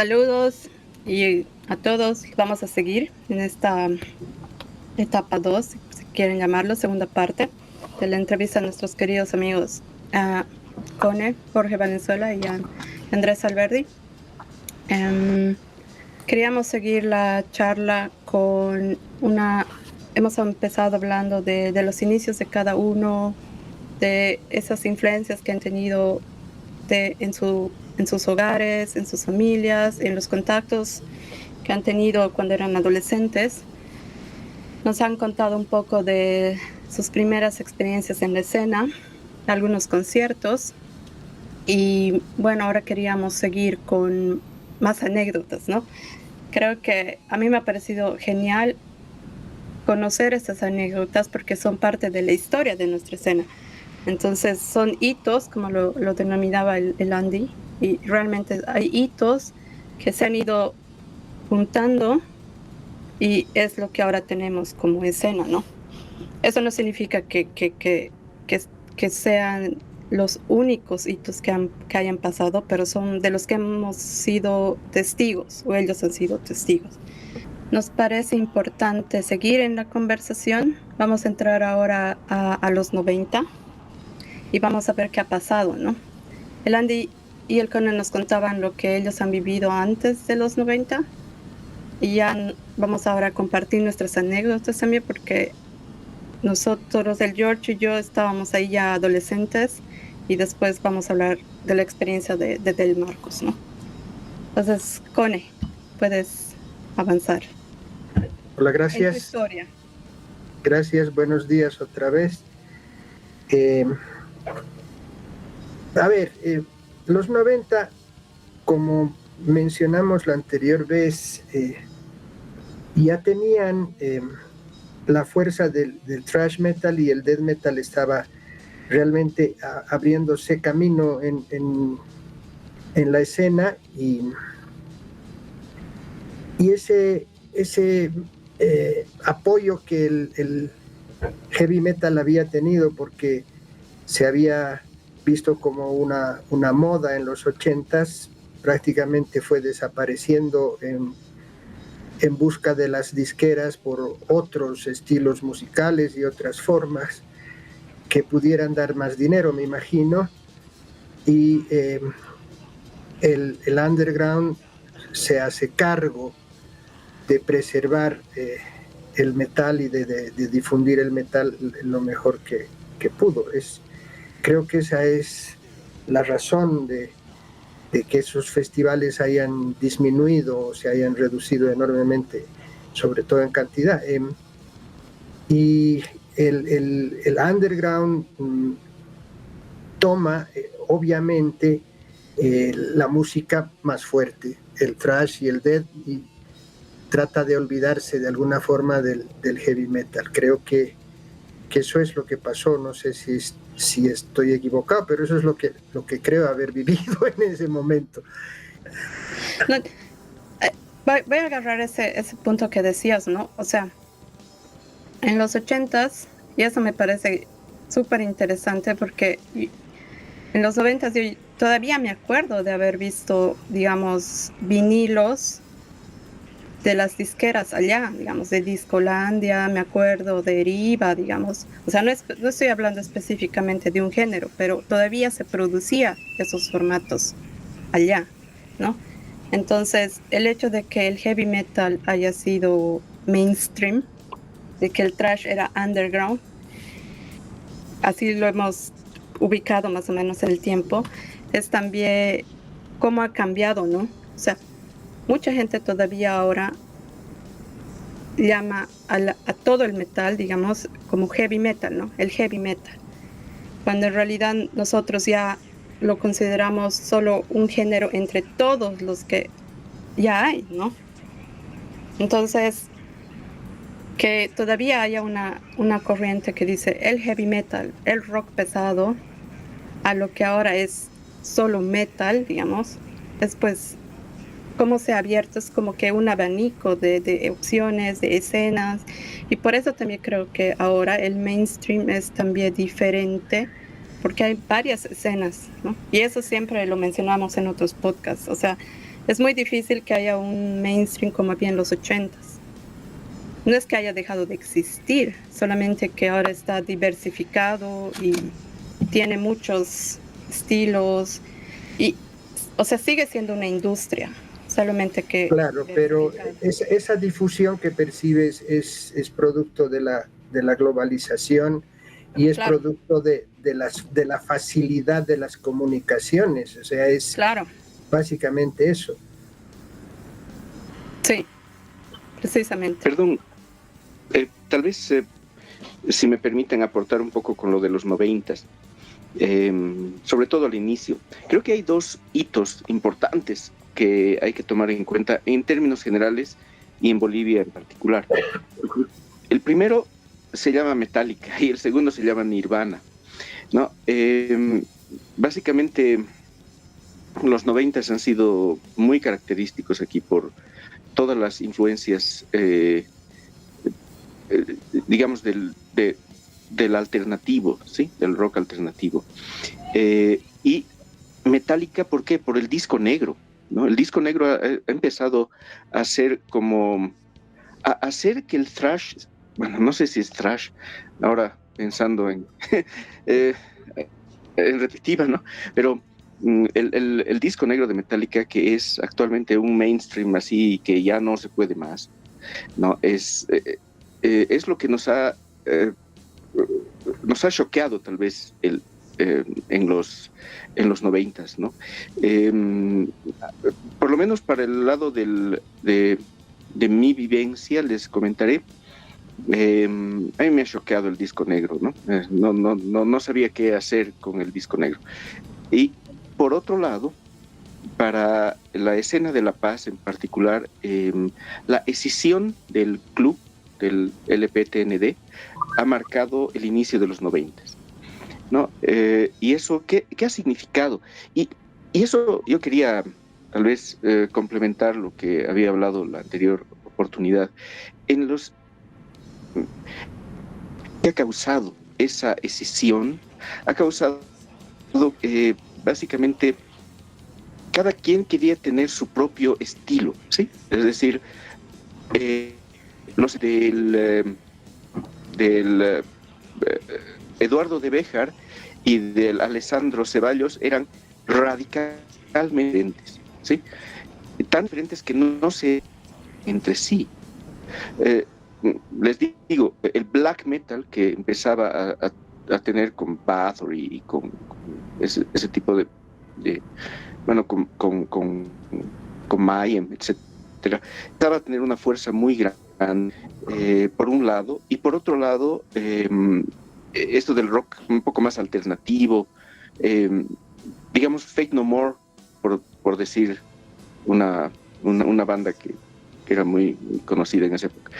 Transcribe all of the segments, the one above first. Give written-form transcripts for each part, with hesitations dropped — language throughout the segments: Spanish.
Saludos y a todos. Vamos a seguir en esta etapa 2, si quieren llamarlo, segunda parte de la entrevista a nuestros queridos amigos Cone, Jorge Valenzuela y Andrés Alberdi. Queríamos seguir la charla con hemos empezado hablando de los inicios de cada uno, de esas influencias que han tenido en sus hogares, en sus familias, en los contactos que han tenido cuando eran adolescentes. Nos han contado un poco de sus primeras experiencias en la escena, algunos conciertos, y bueno, ahora queríamos seguir con más anécdotas, ¿no? Creo que a mí me ha parecido genial conocer estas anécdotas porque son parte de la historia de nuestra escena. Entonces son hitos, como lo denominaba el Andy, y realmente hay hitos que se han ido juntando y es lo que ahora tenemos como escena, ¿no? Eso no significa que sean los únicos hitos que hayan pasado, pero son de los que hemos sido testigos, o ellos han sido testigos. Nos parece importante seguir en la conversación. Vamos a entrar ahora a los 90 y vamos a ver qué ha pasado, ¿no? El Andy y el Conan nos contaban lo que ellos han vivido antes de los 90 y ya vamos ahora a compartir nuestras anécdotas también, porque nosotros, el George y yo, estábamos ahí ya adolescentes y después vamos a hablar de la experiencia de Del Marcos, ¿no? Entonces, Cone, puedes avanzar. Hola, gracias. En tu historia. Gracias, buenos días otra vez. Los 90, como mencionamos la anterior vez, ya tenían la fuerza del thrash metal, y el death metal estaba realmente abriéndose camino en la escena, y ese apoyo que el heavy metal había tenido, porque se había visto como una moda en los 80s, prácticamente fue desapareciendo en busca de las disqueras por otros estilos musicales y otras formas que pudieran dar más dinero, me imagino. Y el underground se hace cargo de preservar el metal y de difundir el metal lo mejor que pudo. Creo que esa es la razón de que esos festivales hayan disminuido o se hayan reducido enormemente, sobre todo en cantidad. Y el underground toma, obviamente, la música más fuerte, el thrash y el death, y trata de olvidarse de alguna forma del heavy metal. Creo que eso es lo que pasó. No sé si estoy equivocado, pero eso es lo que creo haber vivido en ese momento. No, voy a agarrar ese punto que decías, ¿no? O sea, en los 80s, y eso me parece súper interesante, porque en los 90s yo todavía me acuerdo de haber visto, digamos, vinilos de las disqueras allá, digamos, de Discolandia, me acuerdo de Eriva, digamos. O sea, no estoy hablando específicamente de un género, pero todavía se producía esos formatos allá, ¿no? Entonces, el hecho de que el heavy metal haya sido mainstream, de que el thrash era underground, así lo hemos ubicado más o menos en el tiempo, es también cómo ha cambiado, ¿no? O sea, mucha gente todavía ahora llama a todo el metal, digamos, como heavy metal, ¿no? El heavy metal. Cuando en realidad nosotros ya lo consideramos solo un género entre todos los que ya hay, ¿no? Entonces, que todavía haya una corriente que dice el heavy metal, el rock pesado, a lo que ahora es solo metal, digamos, es pues cómo se ha abierto, es como que un abanico de opciones, de escenas, y por eso también creo que ahora el mainstream es también diferente, porque hay varias escenas, ¿no? Y eso siempre lo mencionamos en otros podcasts. O sea, es muy difícil que haya un mainstream como había en los 80s. No es que haya dejado de existir, solamente que ahora está diversificado y tiene muchos estilos y, o sea, sigue siendo una industria, solamente que Claro, pero diversificada. esa difusión que percibes es producto de la globalización y es Claro, producto de la facilidad de las comunicaciones, o sea, es claro, básicamente eso. sí, precisamente. Perdón, tal vez si me permiten aportar un poco con lo de los 90, sobre todo al inicio. Creo que hay dos hitos importantes que hay que tomar en cuenta en términos generales y en Bolivia en particular. El primero se llama Metallica y el segundo se llama Nirvana, ¿no? Básicamente los 90 han sido muy característicos aquí por todas las influencias, digamos, del alternativo, ¿sí? Del rock alternativo. Y Metallica, ¿por qué? Por el disco negro, ¿no? El disco negro ha empezado a ser como, a hacer que el thrash, bueno, no sé si es thrash, ahora pensando eh, en repetitiva, ¿no? Pero el disco negro de Metallica, que es actualmente un mainstream así que ya no se puede más, ¿no? Es lo que nos ha choqueado tal vez en los 90, ¿no? Eh, por lo menos para el lado de mi vivencia, les comentaré, a mí me ha choqueado el disco negro, ¿no? No sabía qué hacer con el disco negro. Y por otro lado, para la escena de La Paz en particular, la escisión del club, del LPTND, ha marcado el inicio de los 90, ¿no? ¿Y eso qué ha significado? Y eso yo quería tal vez complementar lo que había hablado la anterior oportunidad. ¿Qué ha causado esa escisión? Ha causado básicamente cada quien quería tener su propio estilo, ¿sí? Es decir, los del Eduardo de Béjar y del Alessandro Ceballos eran radicalmente diferentes, ¿sí? Tan diferentes que no se entre sí. Eh, Les digo, el black metal que empezaba a tener con Bathory y con ese tipo de bueno, con Mayhem, etcétera, empezaba a tener una fuerza muy grande, por un lado, y por otro lado, esto del rock un poco más alternativo, eh, digamos Faith No More, por decir una banda que era muy conocida en esa época.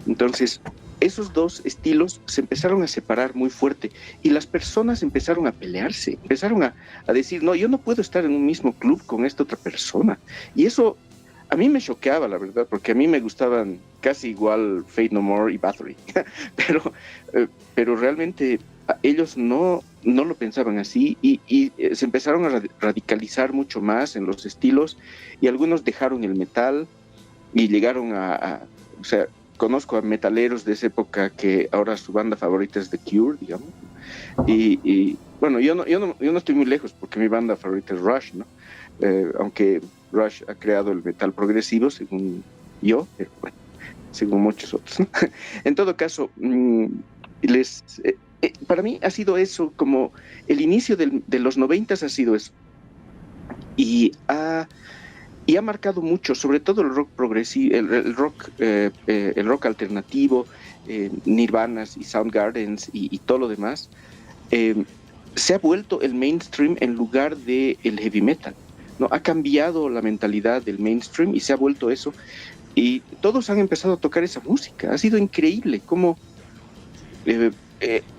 Entonces, esos dos estilos se empezaron a separar muy fuerte y las personas empezaron a pelearse, empezaron a decir, no, yo no puedo estar en un mismo club con esta otra persona. Y eso a mí me choqueaba, la verdad, porque a mí me gustaban casi igual Faith No More y Bathory, pero realmente ellos no lo pensaban así y se empezaron a radicalizar mucho más en los estilos y algunos dejaron el metal y llegaron o sea, conozco a metaleros de esa época que ahora su banda favorita es The Cure, digamos, bueno, yo no estoy muy lejos porque mi banda favorita es Rush, ¿no? Aunque Rush ha creado el metal progresivo, según yo, pero bueno, según muchos otros, ¿no? En todo caso, para mí ha sido eso, como el inicio de los 90 ha sido eso. Y ha marcado mucho, sobre todo el rock progresivo, el rock alternativo, Nirvanas y Soundgardens y todo lo demás. Se ha vuelto el mainstream en lugar del heavy metal, ¿no? Ha cambiado la mentalidad del mainstream y se ha vuelto eso. Y todos han empezado a tocar esa música. Ha sido increíble cómo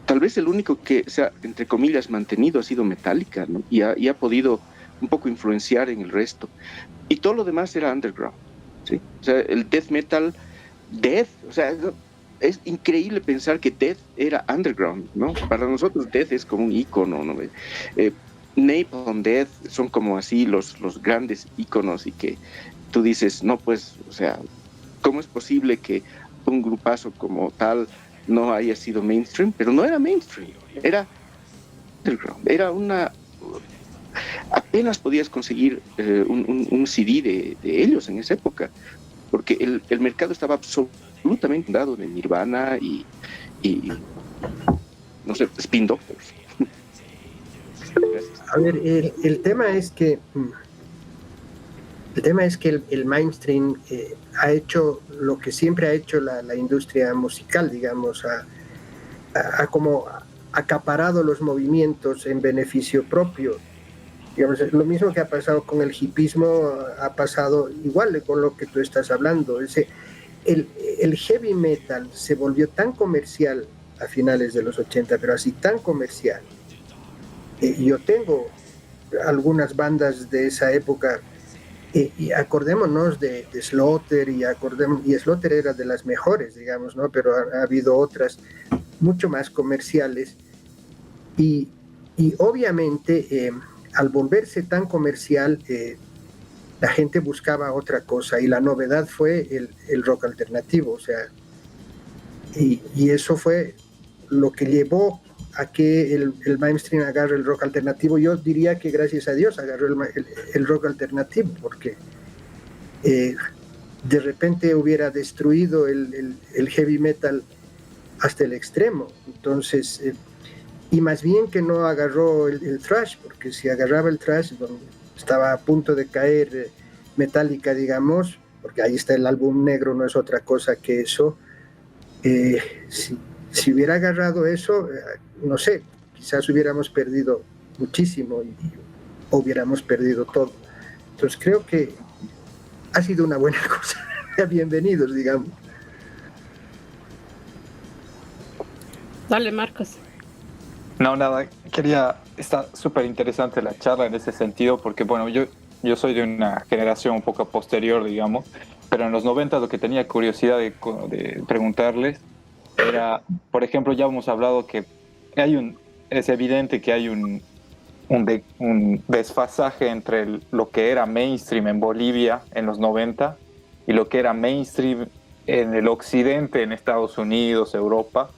tal vez el único que se ha, entre comillas, mantenido ha sido Metallica, ¿no? Y ha podido un poco influenciar en el resto. Y todo lo demás era underground, ¿sí? O sea, el death metal, o sea, es increíble pensar que death era underground, ¿no? Para nosotros death es como un icono, ¿no? Napalm Death son como así los grandes íconos, y que tú dices, no, pues, o sea, ¿cómo es posible que un grupazo como tal no haya sido mainstream? Pero no era mainstream, era underground, era una... Apenas podías conseguir un CD de ellos en esa época, porque el mercado estaba absolutamente dado de Nirvana y no sé, Spin Doctors. A ver, el tema es que el mainstream ha hecho lo que siempre ha hecho la industria musical, digamos, ha como acaparado los movimientos en beneficio propio. Digamos, lo mismo que ha pasado con el hipismo, ha pasado igual con lo que tú estás hablando. El heavy metal se volvió tan comercial a finales de los 80, pero así tan comercial. Yo tengo algunas bandas de esa época, y acordémonos de Slaughter, y Slaughter era de las mejores, digamos, ¿no? Pero ha habido otras mucho más comerciales, y, y obviamente al volverse tan comercial, la gente buscaba otra cosa, y la novedad fue el rock alternativo, o sea, y eso fue lo que llevó a que el mainstream agarre el rock alternativo. Yo diría que gracias a Dios agarró el rock alternativo, porque de repente hubiera destruido el heavy metal hasta el extremo. Entonces, y más bien que no agarró el thrash, porque si agarraba el thrash, donde estaba a punto de caer Metallica, digamos, porque ahí está el álbum negro, no es otra cosa que eso. Si hubiera agarrado eso, no sé, quizás hubiéramos perdido muchísimo, y hubiéramos perdido todo. Entonces creo que ha sido una buena cosa. Bienvenidos, digamos. Dale, Marcos. No, nada, está súper interesante la charla en ese sentido, porque bueno, yo soy de una generación un poco posterior, digamos, pero en los 90 lo que tenía curiosidad de preguntarles era, por ejemplo, ya hemos hablado que es evidente que hay un desfasaje entre lo que era mainstream en Bolivia en los 90 y lo que era mainstream en el occidente, en Estados Unidos, Europa,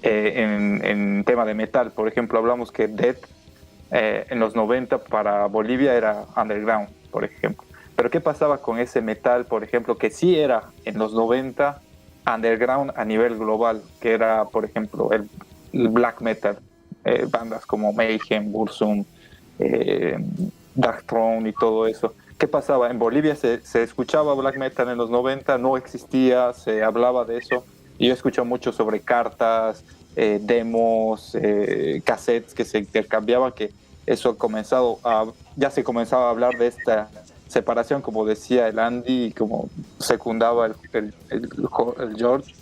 en tema de metal. Por ejemplo, hablamos que Death en los 90 para Bolivia era underground, por ejemplo. Pero ¿qué pasaba con ese metal, por ejemplo, que sí era en los 90 underground a nivel global, que era, por ejemplo, el black metal, bandas como Mayhem, Burzum, Dark Throne y todo eso? ¿Qué pasaba? En Bolivia se escuchaba black metal en los 90, no existía, se hablaba de eso. Y yo escucho mucho sobre cartas, demos, cassettes que se intercambiaban, que eso ya se comenzaba a hablar de esta separación, como decía el Andy y como secundaba el George,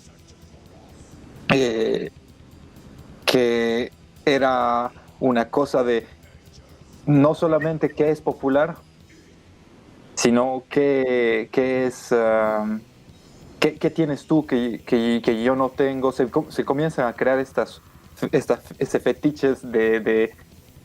que era una cosa de no solamente qué es popular, sino qué es... ¿Qué tienes tú que yo no tengo? Se comienzan a crear ese fetiches de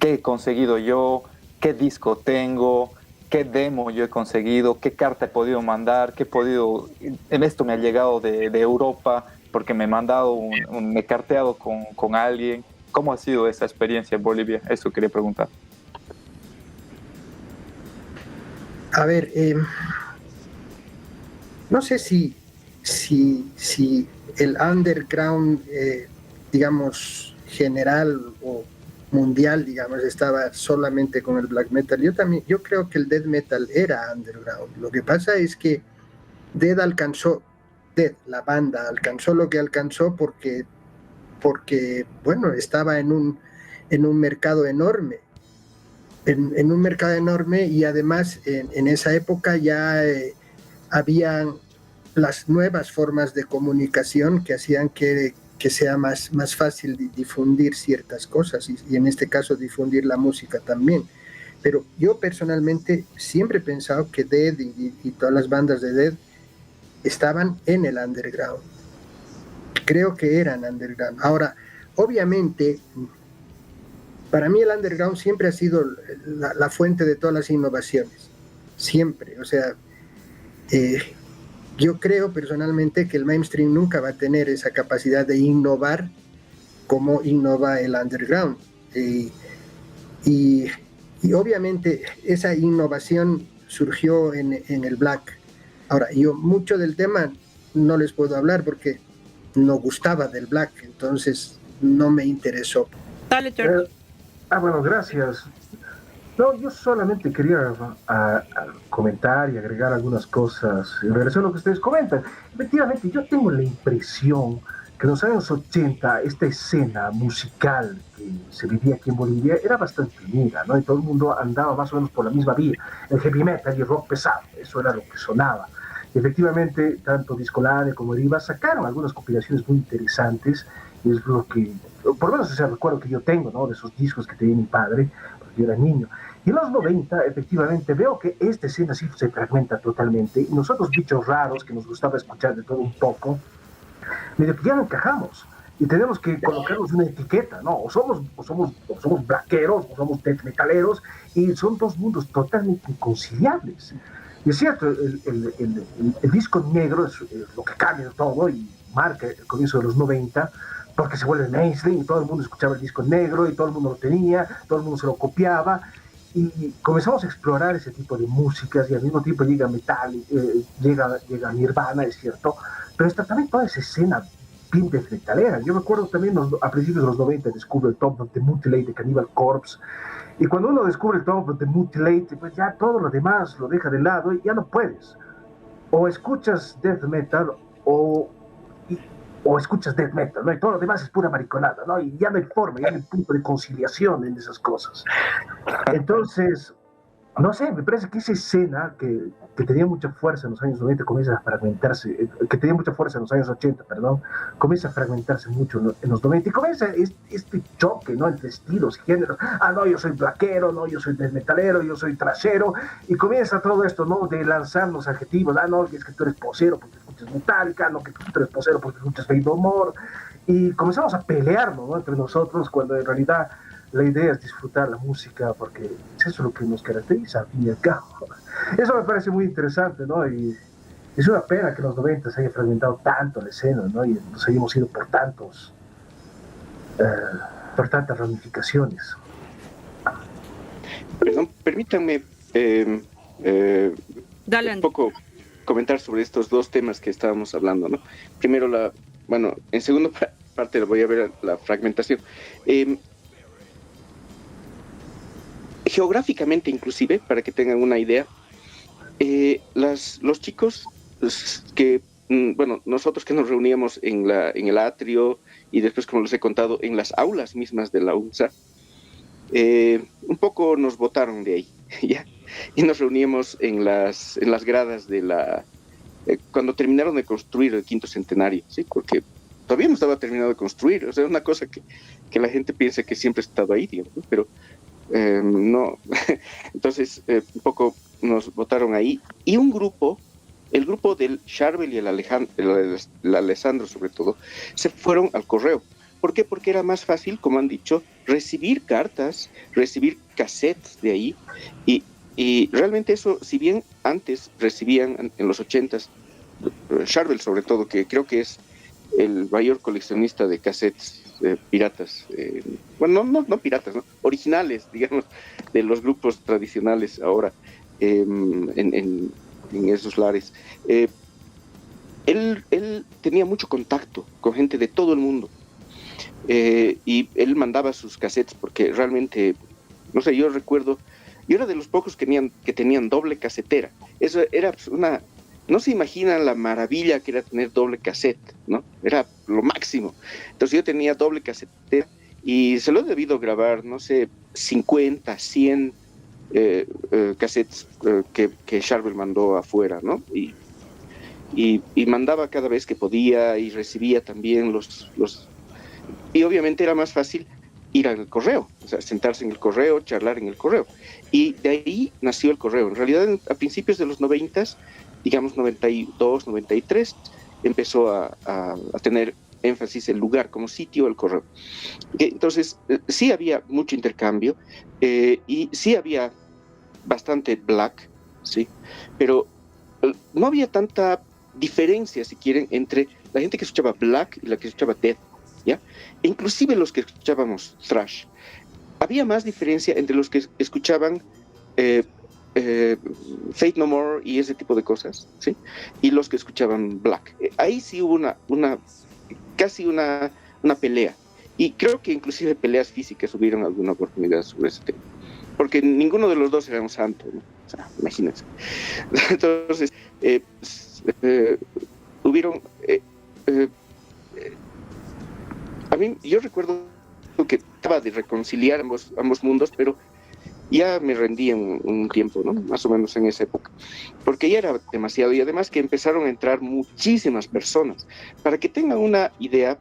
qué he conseguido yo, qué disco tengo, qué demo yo he conseguido, qué carta he podido mandar, en esto me ha llegado de Europa, porque me he mandado me he carteado con alguien. ¿Cómo ha sido esa experiencia en Bolivia? Eso quería preguntar. A ver, no sé si el underground, digamos, general o mundial, digamos, estaba solamente con el black metal. Yo creo que el death metal era underground. Lo que pasa es que la banda alcanzó lo que alcanzó porque bueno, estaba en un mercado enorme. En un mercado enorme, y además en esa época ya habían las nuevas formas de comunicación que hacían que sea más fácil difundir ciertas cosas, y en este caso difundir la música también. Pero yo personalmente siempre he pensado que Dead y todas las bandas de Dead estaban en el underground. Creo que eran underground. Ahora, obviamente, para mí el underground siempre ha sido la fuente de todas las innovaciones, siempre. O sea, yo creo personalmente que el mainstream nunca va a tener esa capacidad de innovar como innova el underground. Y obviamente esa innovación surgió en el black. Ahora, yo mucho del tema no les puedo hablar porque no gustaba del black, entonces no me interesó. Dale, George. Bueno, gracias. No, yo solamente quería comentar y agregar algunas cosas en relación a lo que ustedes comentan. Efectivamente, yo tengo la impresión que en los años 80 esta escena musical que se vivía aquí en Bolivia era bastante unida, ¿no? Y todo el mundo andaba más o menos por la misma vía. El heavy metal y el rock pesado, eso era lo que sonaba. Y efectivamente, tanto Discolade como Eriva sacaron algunas compilaciones muy interesantes. Es lo que, por lo menos ese recuerdo que yo tengo, ¿no? De esos discos que tenía mi padre, porque yo era niño. Y en los 90, efectivamente, veo que esta escena sí se fragmenta totalmente. Y nosotros, bichos raros, que nos gustaba escuchar de todo un poco, medio que ya no encajamos. Y tenemos que colocarnos una etiqueta, ¿no? O somos blaqueros, o somos death metaleros, y son dos mundos totalmente inconciliables. Y es cierto, el disco negro es lo que cambia todo y marca el comienzo de los 90, porque se vuelve mainstream y todo el mundo escuchaba el disco negro y todo el mundo lo tenía, todo el mundo se lo copiaba. Y comenzamos a explorar ese tipo de músicas y al mismo tiempo llega metal, llega Nirvana, es cierto, pero está también toda esa escena bien death metalera. Yo me acuerdo también a principios de los 90 descubro el Top of the Mutilate de Cannibal Corpse, y cuando uno descubre el Top of the Mutilate, pues ya todo lo demás lo deja de lado y ya no puedes. O escuchas death metal o escuchas death metal, ¿no? Y todo lo demás es pura mariconada, ¿no? Y ya no hay forma, ya no hay punto de conciliación en esas cosas. Entonces, no sé, me parece que esa escena que tenía mucha fuerza en los años 90 comienza a fragmentarse, que tenía mucha fuerza en los años 80, perdón, comienza a fragmentarse mucho en los 90 y comienza este choque, ¿no? Entre estilos, géneros. No, yo soy blaquero, no, yo soy metalero, yo soy trashero, y comienza todo esto, ¿no? De lanzarnos adjetivos. No, es que tú eres posero porque escuchas Metallica, no, que tú eres posero porque escuchas Fate No More, y comenzamos a pelearnos, ¿no? Entre nosotros, cuando en realidad la idea es disfrutar la música, porque es eso lo que nos caracteriza al fin y al cabo. Eso me parece muy interesante, ¿no? Y es una pena que en los 90 se haya fragmentado tanto la escena, ¿no? Y nos hayamos ido por tantas ramificaciones. Perdón, permítanme Dale, un poco comentar sobre estos dos temas que estábamos hablando, ¿no? Primero, en segunda parte voy a ver la fragmentación. Geográficamente, inclusive, para que tengan una idea, los chicos que, nosotros que nos reuníamos en el atrio y después, como les he contado, en las aulas mismas de la UNSA, un poco nos botaron de ahí, ¿ya? Y nos reuníamos en las gradas de cuando terminaron de construir el 5º centenario, ¿sí? Porque todavía no estaba terminado de construir, o sea, es una cosa que la gente piensa que siempre ha estado ahí, digamos, ¿no? Pero no. Entonces, un poco nos votaron ahí. Y el grupo del Charbel y el Alessandro, sobre todo, se fueron al correo. ¿Por qué? Porque era más fácil, como han dicho, recibir cartas, recibir cassettes de ahí. Y realmente eso, si bien antes recibían en los 80s, Charbel sobre todo, que creo que es el mayor coleccionista de cassettes piratas, no piratas, ¿no? Originales, digamos, de los grupos tradicionales ahora en esos lares. Él tenía mucho contacto con gente de todo el mundo, y él mandaba sus cassettes porque realmente, no sé, yo recuerdo, yo era de los pocos que tenían doble casetera. Eso era no se imaginan la maravilla que era tener doble cassette, ¿no? Era lo máximo. Entonces yo tenía doble casetera y se lo he debido grabar, no sé, 50, 100 cassettes que Charbel mandó afuera, ¿no? Y mandaba cada vez que podía y recibía también los... Y obviamente era más fácil ir al correo, o sea, sentarse en el correo, charlar en el correo. Y de ahí nació el correo. En realidad, a principios de los 90s, digamos 92, 93, empezó a tener énfasis el lugar, como sitio, el correo. Entonces, sí había mucho intercambio y sí había bastante black, ¿sí? Pero no había tanta diferencia, si quieren, entre la gente que escuchaba black y la que escuchaba death, ¿ya? E inclusive los que escuchábamos thrash. Había más diferencia entre los que escuchaban Faith No More y ese tipo de cosas, ¿sí? Y los que escuchaban black. Ahí sí hubo casi una pelea. Y creo que inclusive peleas físicas hubieron alguna oportunidad sobre ese tema. Porque ninguno de los dos era un santo, ¿no? O sea, imagínense. Entonces, hubieron... a mí, yo recuerdo que trataba de reconciliar ambos mundos, pero ya me rendí en un tiempo, ¿no? Más o menos en esa época, porque ya era demasiado, y además que empezaron a entrar muchísimas personas. Para que tengan una idea,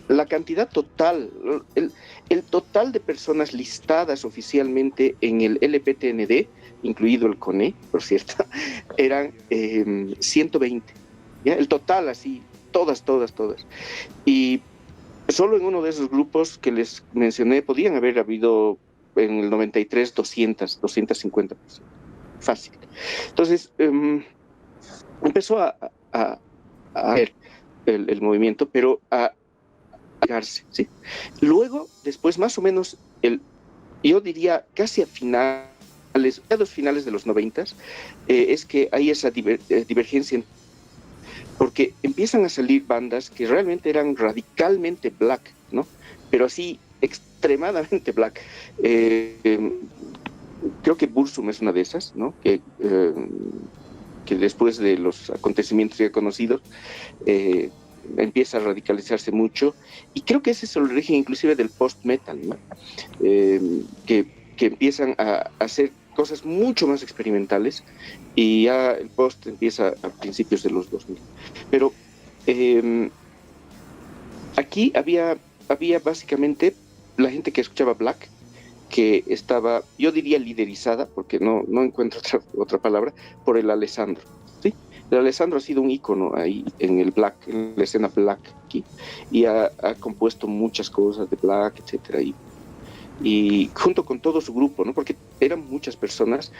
la cantidad total, el total de personas listadas oficialmente en el LPTND, incluido el CONE, por cierto, eran 120, ¿ya? El total, así, todas. Y solo en uno de esos grupos que les mencioné, podían haber habido en el 93 250 personas. Fácil. Entonces, empezó a ver el movimiento, pero a llegarse, ¿sí? Luego, después, más o menos, yo diría casi a los finales de los 90, es que hay esa divergencia, porque empiezan a salir bandas que realmente eran radicalmente black, ¿no? Pero así, extremadamente black. Creo que Burzum es una de esas, ¿no? Que después de los acontecimientos ya conocidos, empieza a radicalizarse mucho, y creo que ese es el origen inclusive del post-metal, ¿no? Que empiezan a hacer cosas mucho más experimentales, y ya el post empieza a principios de los 2000. Pero aquí había básicamente la gente que escuchaba black, que estaba, yo diría, liderizada, porque no encuentro otra palabra, por el Alessandro, ¿sí? El Alessandro ha sido un ícono ahí en el black, en la escena black aquí, y ha compuesto muchas cosas de black, etcétera, y junto con todo su grupo, ¿no? Porque eran muchas personas.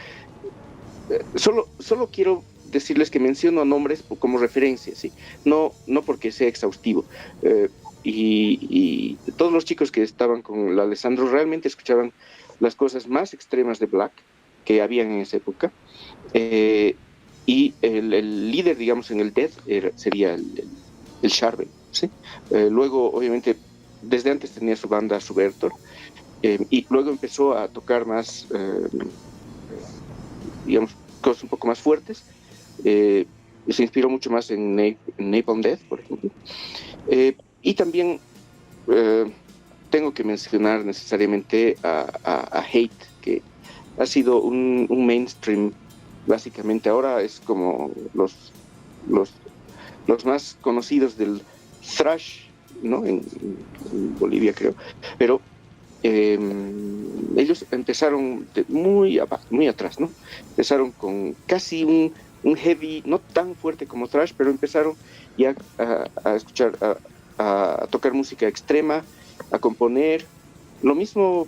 Solo quiero decirles que menciono nombres como referencia, ¿sí? No porque sea exhaustivo. Y todos los chicos que estaban con el Alessandro realmente escuchaban las cosas más extremas de black que habían en esa época. Y el líder, digamos, en el death sería el Sharpe, ¿sí? Luego, obviamente, desde antes tenía su banda Subvertor, y luego empezó a tocar más, digamos, cosas un poco más fuertes. Se inspiró mucho más en Napalm Death, por ejemplo. Y también tengo que mencionar necesariamente a Hate, que ha sido un mainstream, básicamente. Ahora es como los más conocidos del thrash, ¿no? En Bolivia, creo. Pero ellos empezaron muy atrás, ¿no? Empezaron con casi un heavy, no tan fuerte como thrash, pero empezaron ya a escuchar, a tocar música extrema, a componer. Lo mismo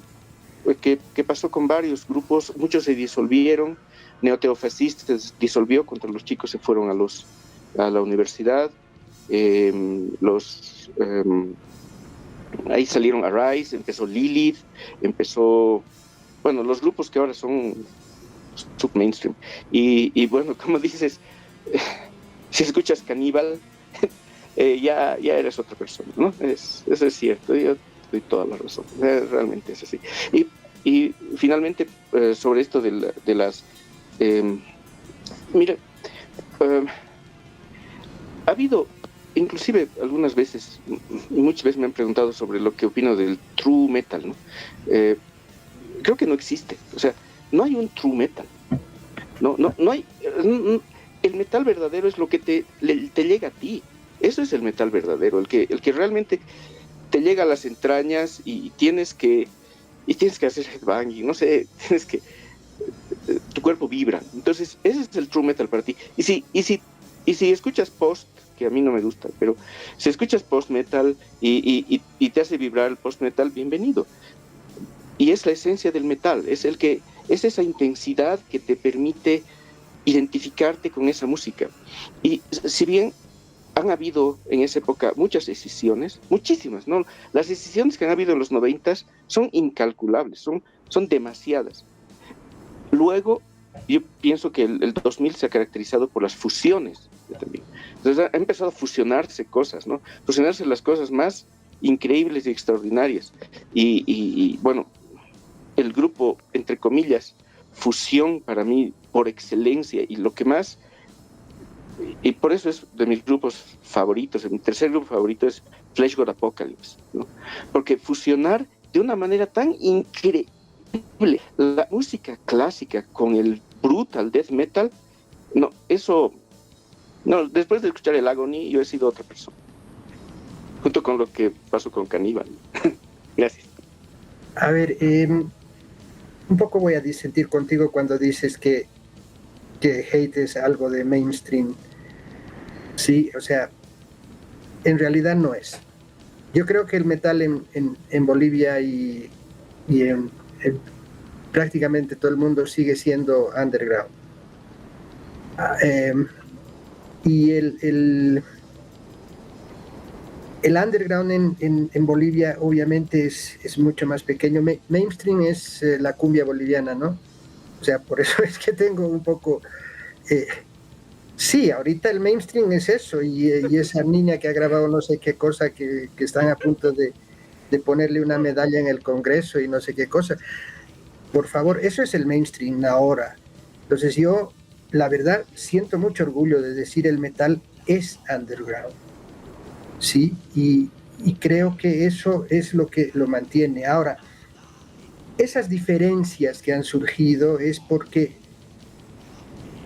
que pasó con varios grupos, muchos se disolvieron. Neoteofascista se disolvió, contra los chicos se fueron a la universidad. Ahí salieron Arise, empezó Lilith, bueno, los grupos que ahora son sub-mainstream. Y bueno, como dices, si escuchas Caníbal, ya eres otra persona, ¿no? Eso es cierto, yo doy toda la razón, realmente es así. Y finalmente, sobre esto de las... mira, ha habido, inclusive algunas veces, muchas veces me han preguntado sobre lo que opino del true metal, ¿no? Creo que no existe, o sea, no hay un true metal, no hay... El metal verdadero es lo que te llega a ti. Eso es el metal verdadero, el que realmente te llega a las entrañas y tienes que hacer headbanging, no sé, tu cuerpo vibra. Entonces, ese es el true metal para ti. Y si escuchas post, que a mí no me gusta, pero si escuchas post-metal y te hace vibrar el post-metal, bienvenido. Y es la esencia del metal, es esa intensidad que te permite identificarte con esa música. Y si bien han habido en esa época muchas decisiones, muchísimas, ¿no? Las decisiones que han habido en los 90 son incalculables, son demasiadas. Luego, yo pienso que el 2000 se ha caracterizado por las fusiones también. Entonces ha empezado a fusionarse cosas, ¿no? Fusionarse las cosas más increíbles y extraordinarias. Y bueno, el grupo, entre comillas, fusión para mí por excelencia y lo que más, y por eso es de mis grupos favoritos, mi tercer grupo favorito es Flesh God Apocalypse, ¿no? Porque fusionar de una manera tan increíble la música clásica con el brutal death metal, no, eso, no, después de escuchar el Agony yo he sido otra persona, junto con lo que pasó con Cannibal. Gracias. A ver, un poco voy a disentir contigo cuando dices que hate es algo de mainstream. Sí, o sea, en realidad no es. Yo creo que el metal en Bolivia y en prácticamente todo el mundo sigue siendo underground. Y el underground en Bolivia obviamente es mucho más pequeño. Mainstream es la cumbia boliviana, ¿no? O sea, por eso es que tengo un poco... sí, ahorita el mainstream es eso, y esa niña que ha grabado no sé qué cosa, que están a punto de ponerle una medalla en el Congreso y no sé qué cosa. Por favor, eso es el mainstream ahora. Entonces yo, la verdad, siento mucho orgullo de decir el metal es underground. Sí, y creo que eso es lo que lo mantiene. Ahora, esas diferencias que han surgido es porque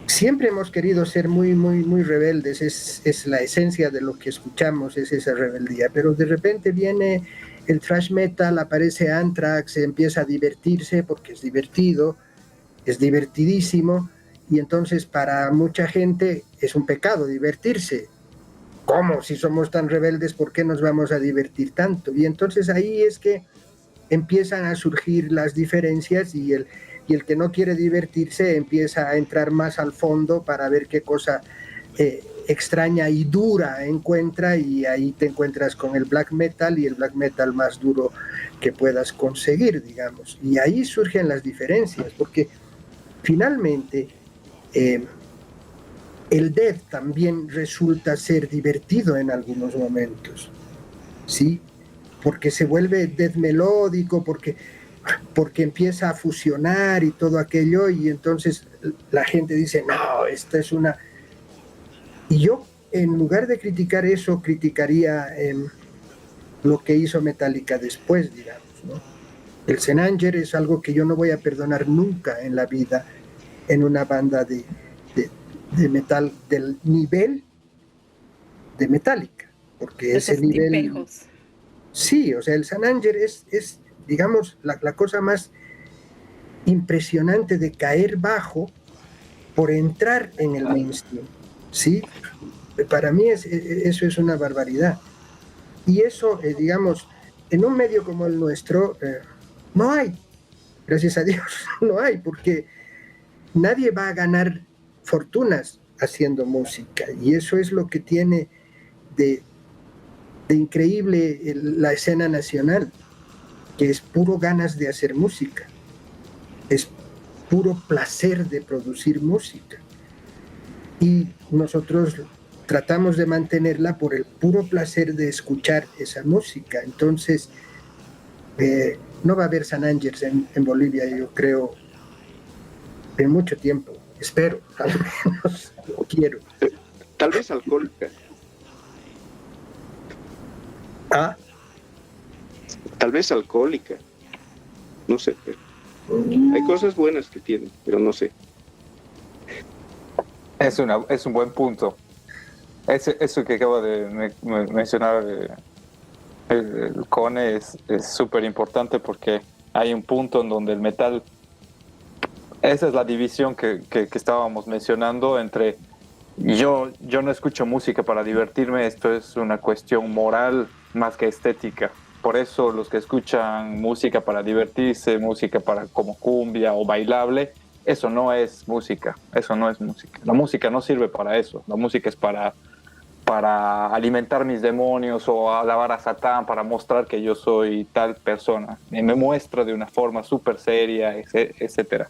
siempre hemos querido ser muy, muy, muy rebeldes, es la esencia de lo que escuchamos, es esa rebeldía, pero de repente viene el thrash metal, aparece Anthrax, empieza a divertirse porque es divertido, es divertidísimo, y entonces para mucha gente es un pecado divertirse. ¿Cómo? Si somos tan rebeldes, ¿por qué nos vamos a divertir tanto? Y entonces ahí es que empiezan a surgir las diferencias y el que no quiere divertirse empieza a entrar más al fondo para ver qué cosa extraña y dura encuentra, y ahí te encuentras con el black metal, y el black metal más duro que puedas conseguir, digamos. Y ahí surgen las diferencias, porque finalmente el death también resulta ser divertido en algunos momentos, ¿sí? Porque se vuelve death melódico, porque empieza a fusionar y todo aquello, y entonces la gente dice, no, esta es una... Y yo, en lugar de criticar eso, criticaría lo que hizo Metallica después, digamos, ¿no? El Senanger es algo que yo no voy a perdonar nunca en la vida en una banda de metal del nivel de Metallica, porque ese nivel... Tipejos. Sí, o sea, el Senanger es digamos, la cosa más impresionante de caer bajo por entrar en el mainstream, ¿sí? Para mí eso es una barbaridad. Y eso, digamos, en un medio como el nuestro, no hay, gracias a Dios, no hay, porque nadie va a ganar fortunas haciendo música, y eso es lo que tiene de increíble la escena nacional, que es puro ganas de hacer música, es puro placer de producir música, y nosotros tratamos de mantenerla por el puro placer de escuchar esa música. Entonces no va a haber Sanangers en Bolivia, yo creo, en mucho tiempo, espero, al menos lo quiero. Tal vez Alcohólica. Tal vez Alcohólica, no sé, pero hay cosas buenas que tienen, pero no sé. Es un buen punto. Eso que acaba de mencionar el Cone es súper importante, porque hay un punto en donde el metal, esa es la división que estábamos mencionando entre yo no escucho música para divertirme, esto es una cuestión moral más que estética. Por eso los que escuchan música para divertirse, música para como cumbia o bailable, eso no es música, eso no es música. La música no sirve para eso, la música es para alimentar mis demonios o alabar a Satán, para mostrar que yo soy tal persona. Y me muestra de una forma súper seria, etcétera.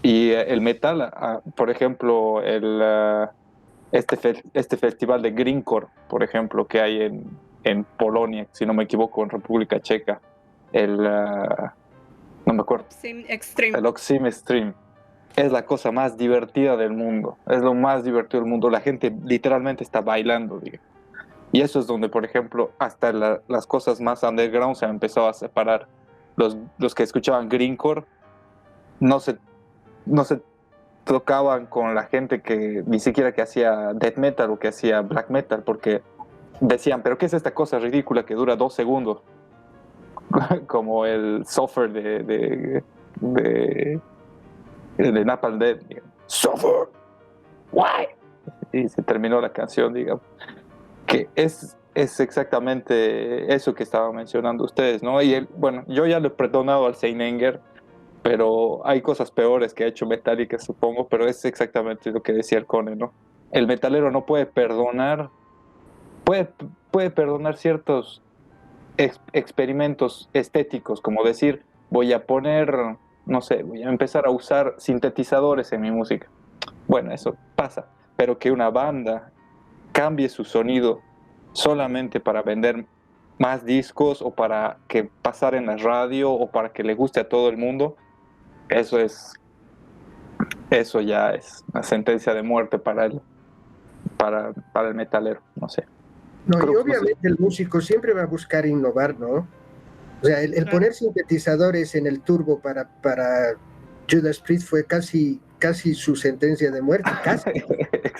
Y el metal, por ejemplo, este festival de Grindcore, por ejemplo, que hay en Polonia, si no me equivoco, en República Checa, no me acuerdo, Sim Extreme. el Oxim Stream, es la cosa más divertida del mundo, es lo más divertido del mundo, la gente literalmente está bailando, digamos. Y eso es donde, por ejemplo, hasta las cosas más underground se han empezado a separar. Los que escuchaban Grindcore no se tocaban con la gente que ni siquiera que hacía death metal o que hacía black metal, porque decían, pero ¿qué es esta cosa ridícula que dura 2 segundos? Como el Suffer de Napalm Death, digamos. Suffer, why? Y se terminó la canción, digamos. Que es exactamente eso que estaban mencionando ustedes, ¿no? Y bueno, yo ya lo he perdonado al Seinenger, pero hay cosas peores que ha hecho Metallica, supongo, pero es exactamente lo que decía el Cone, ¿no? El metalero no puede perdonar, puede perdonar ciertos experimentos estéticos, como decir, voy a poner, no sé, voy a empezar a usar sintetizadores en mi música. Bueno, eso pasa, pero que una banda cambie su sonido solamente para vender más discos o para que pasar en la radio o para que le guste a todo el mundo, eso ya es una sentencia de muerte para el metalero, no sé. No, y obviamente el músico siempre va a buscar innovar, ¿no? O sea, el poner sintetizadores en el turbo para Judas Priest fue casi su sentencia de muerte, casi.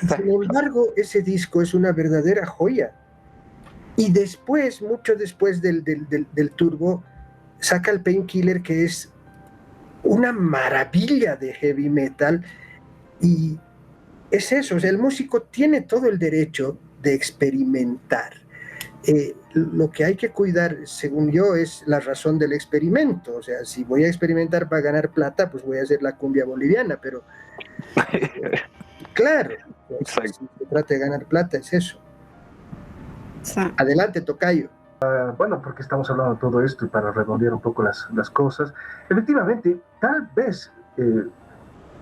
Sin embargo, ese disco es una verdadera joya. Y después, mucho después del turbo, saca el Painkiller, que es una maravilla de heavy metal. Y es eso, o sea, el músico tiene todo el derecho de experimentar. Lo que hay que cuidar, según yo, es la razón del experimento. O sea, si voy a experimentar para ganar plata, pues voy a hacer la cumbia boliviana, pero claro, si se trata de ganar plata, es eso. Adelante, tocayo. Bueno, porque estamos hablando de todo esto y para redondear un poco las cosas, efectivamente, tal vez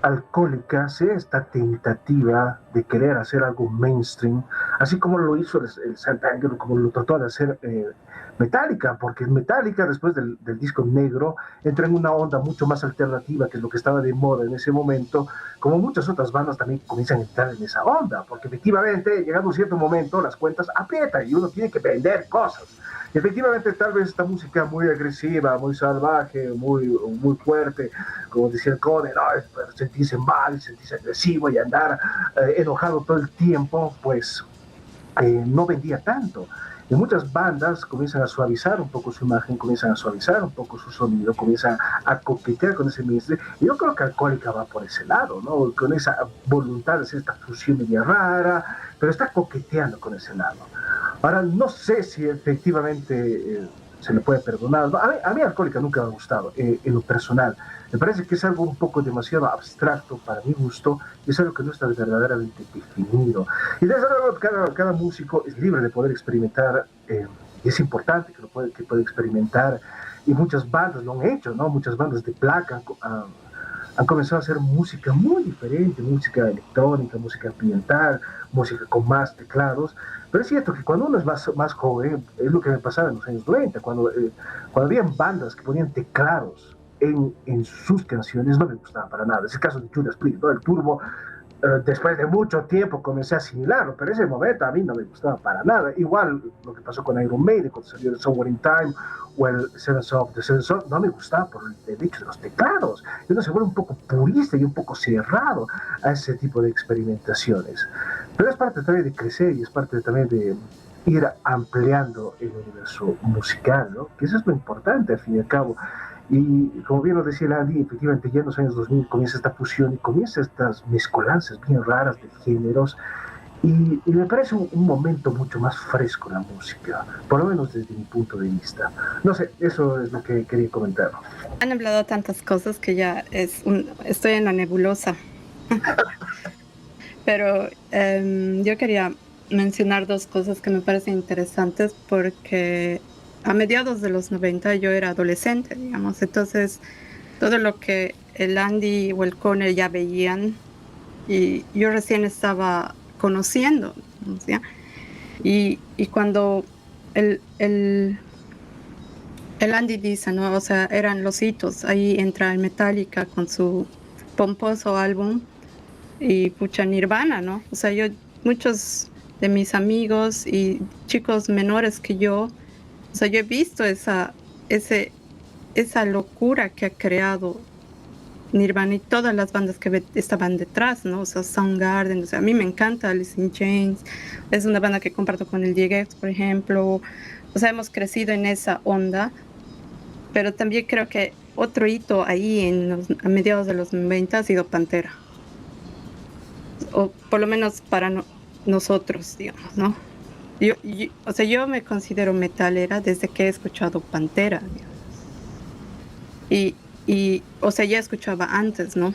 Alcohólica sea esta tentativa de querer hacer algo mainstream, así como lo hizo el Saint Anger, como lo trató de hacer Metallica, porque Metallica después del disco negro entra en una onda mucho más alternativa, que es lo que estaba de moda en ese momento, como muchas otras bandas también comienzan a entrar en esa onda, porque efectivamente llegando a un cierto momento las cuentas aprietan y uno tiene que vender cosas. Y efectivamente tal vez esta música muy agresiva, muy salvaje, muy fuerte, como decía el Cone, no, sentirse mal, sentirse agresivo y andar enojado todo el tiempo, pues no vendía tanto. Y muchas bandas comienzan a suavizar un poco su imagen, comienzan a suavizar un poco su sonido, comienzan a coquetear con ese mainstream. Y yo creo que Alcohólica va por ese lado, ¿no? Con esa voluntad de hacer esta fusión media rara, pero está coqueteando con ese lado. Ahora, no sé si efectivamente se le puede perdonar. A mí Alcohólica nunca me ha gustado, en lo personal. Me parece que es algo un poco demasiado abstracto para mi gusto y es algo que no está verdaderamente definido. Y desde luego cada músico es libre de poder experimentar y es importante que pueda experimentar y muchas bandas lo han hecho, ¿no? Muchas bandas de Black han comenzado a hacer música muy diferente, música electrónica, música ambiental, música con más teclados. Pero es cierto que cuando uno es más joven, es lo que me pasaba en los años 90, cuando habían bandas que ponían teclados en sus canciones, no me gustaba para nada. Es el caso de Judas Priest, ¿no? El turbo, después de mucho tiempo comencé a asimilarlo, pero en ese momento a mí no me gustaba para nada. Igual lo que pasó con Iron Maiden cuando salió el Somewhere in Time o el Seven Son of the Seven Son, no me gustaba por el hecho de los teclados. Y uno se vuelve un poco purista y un poco cerrado a ese tipo de experimentaciones. Pero es parte también de crecer y es parte también de ir ampliando el universo musical, ¿no? Que eso es lo importante al fin y al cabo. Y como bien lo decía el Andy, efectivamente ya en los años 2000 comienza esta fusión y comienza estas mezcolanzas bien raras de géneros. Y me parece un momento mucho más fresco la música, por lo menos desde mi punto de vista. No sé, eso es lo que quería comentar. Han hablado tantas cosas que ya estoy en la nebulosa. Pero yo quería mencionar dos cosas que me parecen interesantes porque a mediados de los 90 yo era adolescente, digamos, entonces todo lo que el Andy o el Cone ya veían y yo recién estaba conociendo, ¿sí? Y cuando el Andy dice, ¿no? O sea, eran los hitos, ahí entra el Metallica con su pomposo álbum y pucha Nirvana, ¿no? O sea, muchos de mis amigos y chicos menores que yo, o sea, yo he visto esa locura que ha creado Nirvana y todas las bandas que estaban detrás, ¿no? O sea, Soundgarden, o sea, a mí me encanta Alice in Chains, es una banda que comparto con el Diegex, por ejemplo, o sea, hemos crecido en esa onda, pero también creo que otro hito ahí a mediados de los 90 ha sido Pantera. O por lo menos para nosotros, digamos, ¿no? O sea, yo me considero metalera desde que he escuchado Pantera, digamos. O sea, ya escuchaba antes, ¿no?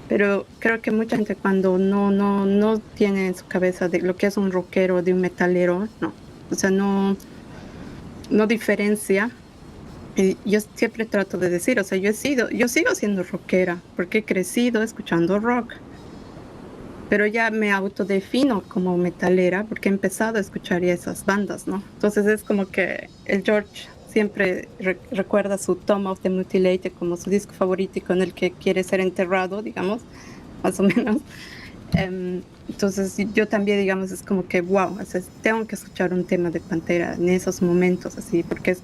Pero creo que mucha gente cuando no tiene en su cabeza de lo que es un rockero de un metalero, no. O sea, no diferencia. Y yo siempre trato de decir, o sea, yo sigo siendo rockera porque he crecido escuchando rock. Pero ya me autodefino como metalera porque he empezado a escuchar ya esas bandas, ¿no? Entonces es como que el George siempre recuerda su Tomb of the Mutilated como su disco favorito y con el que quiere ser enterrado, digamos, más o menos. Entonces yo también, digamos, es como que, wow, o sea, tengo que escuchar un tema de Pantera en esos momentos, así, porque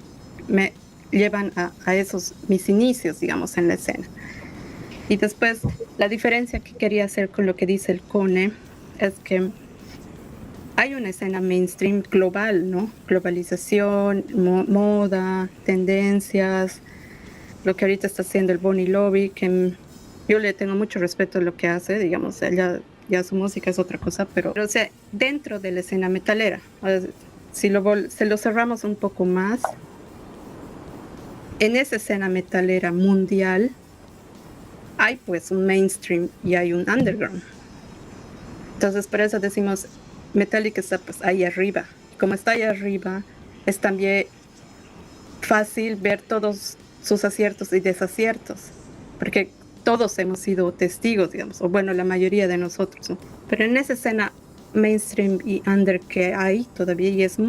me llevan a esos mis inicios, digamos, en la escena. Y después, la diferencia que quería hacer con lo que dice el Cone es que hay una escena mainstream global, ¿no? Globalización, moda, tendencias, lo que ahorita está haciendo el Bonnie Lobby, que yo le tengo mucho respeto a lo que hace, digamos, ya su música es otra cosa, pero o sea, dentro de la escena metalera, si se lo cerramos un poco más, en esa escena metalera mundial, hay pues un mainstream y hay un underground. Entonces por eso decimos Metallica está pues ahí arriba. Como está ahí arriba, es también fácil ver todos sus aciertos y desaciertos, porque todos hemos sido testigos, digamos, o bueno, la mayoría de nosotros, ¿no? Pero en esa escena mainstream y under que hay todavía y está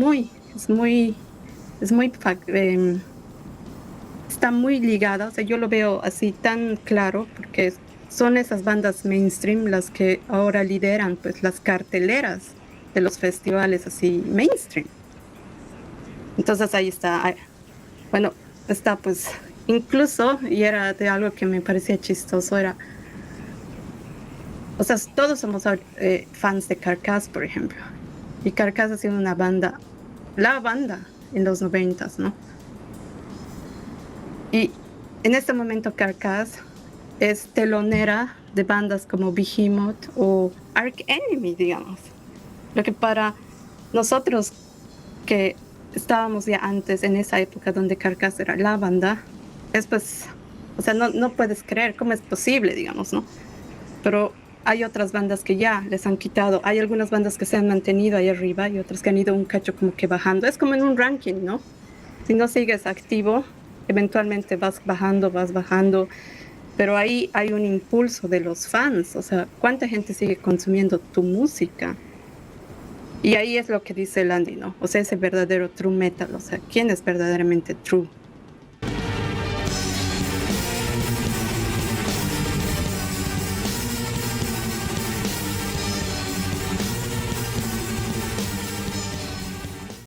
muy ligada, o sea, yo lo veo así tan claro porque son esas bandas mainstream las que ahora lideran pues las carteleras de los festivales así mainstream. Entonces ahí está, bueno, está pues incluso, y era de algo que me parecía chistoso, o sea, todos somos fans de Carcass, por ejemplo, y Carcass ha sido la banda en los 90s, ¿no? Y en este momento Carcass es telonera de bandas como Behemoth o Arch Enemy, digamos. Lo que para nosotros que estábamos ya antes en esa época donde Carcass era la banda, es pues, o sea, no puedes creer cómo es posible, digamos, ¿no? Pero hay otras bandas que ya les han quitado, hay algunas bandas que se han mantenido ahí arriba y otras que han ido un cacho como que bajando. Es como en un ranking, ¿no? Si no sigues activo, eventualmente vas bajando, pero ahí hay un impulso de los fans, o sea, ¿cuánta gente sigue consumiendo tu música? Y ahí es lo que dice el Andy, ¿no? O sea, ese verdadero true metal, o sea, ¿quién es verdaderamente true